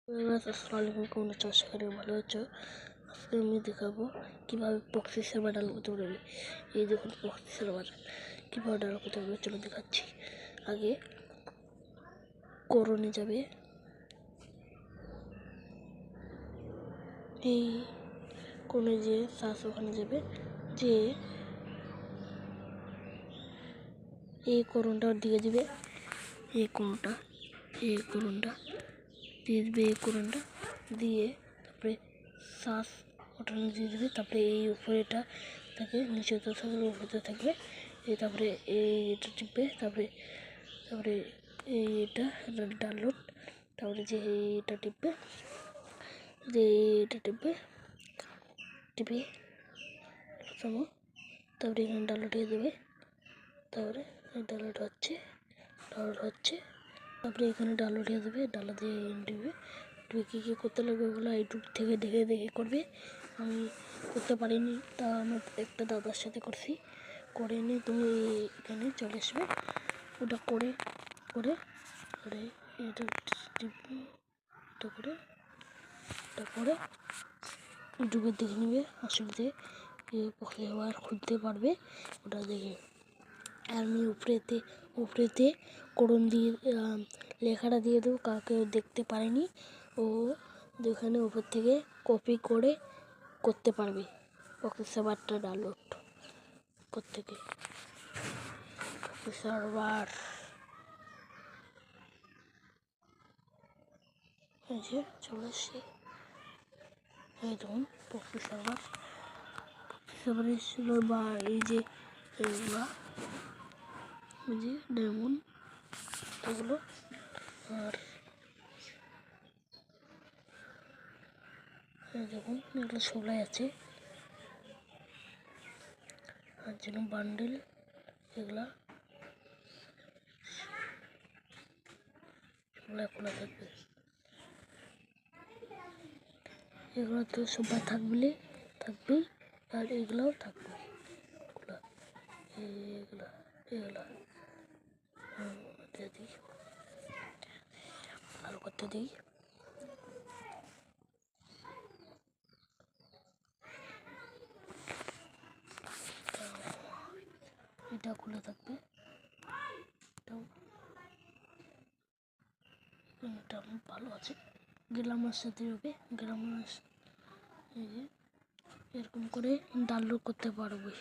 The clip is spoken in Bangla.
আসসালামু আলাইকুম, চাষ করে ভালো আছো? আজকে আমি দেখাবো কীভাবে পক্সি সার্ভার ডাল করতে পারবে। এই দেখুন পক্সি সার্ভার কীভাবে ডাল করতে পারবে, চলো দেখাচ্ছি। আগে করণে যাবে, এই কোণে যে সার্চ ওখানে যাবে, যে এই করণটা দিয়ে দিবে, এই করণটা দিয়ে দিবে, এই করণটা দিয়ে তারপরে শ্বাস ওঠানো দিয়ে দেবে। তারপরে এই উপরেটা থাকে, নিচেতে থাকবে, উপরেতে থাকবে। এই তারপরে এইটা টিপবে, তারপরে এইটা ডাউনলোড, তারপরে যে এইটা টিপবে, টিপে তারপরে এখানে ডাউনলোড হয়ে যাবে। তারপরে ডাউনলোড হচ্ছে, তারপরে এখানে ডাউনলোড হয়ে যাবে। ডাউনলোড দিয়ে টিপবে, কী করতে লাগবে ওগুলো ইউটিউব থেকে দেখে করবে। আমি করতে পারিনি, তা আমার একটা দাদার সাথে করে নিয়ে তুমি এখানে চলে আসবে। ওটা করে এটা করে ইউটিউবে দেখে নেবে, আসলে আবার খুলতে পারবে ওটা দেখে। আর আমি উপরেতে করণ দিয়ে লেখাটা দিয়ে দেবো, কাকে দেখতে পারেনি ও যেখানে উপর থেকে কপি করে করতে পারবে পক্সি সার্ভারটা ডাউনলোড করতে গিয়ে। পক্সি সার্ভার এই যে চলে আসছে, এই দেখুন পক্সি সার্ভার বা এই যে এইগুলা, এই যে ডায়মন্ড এগুলো, আর দেখুন এগুলো সবাই আছে, আর যেন বান্ডেল এগুলা খোলা থাকবে। এগুলো তো সবাই থাকবেই, আর এগুলোও থাকবে খোলা। এগুলা দিই, ভালো করতে দিই। এটা খুলে থাকবে, এটা ভালো আছে। গ্রামের সাথে হবে, গ্রামের এই যে এরকম করে ডাউনলোড করতে পারবে।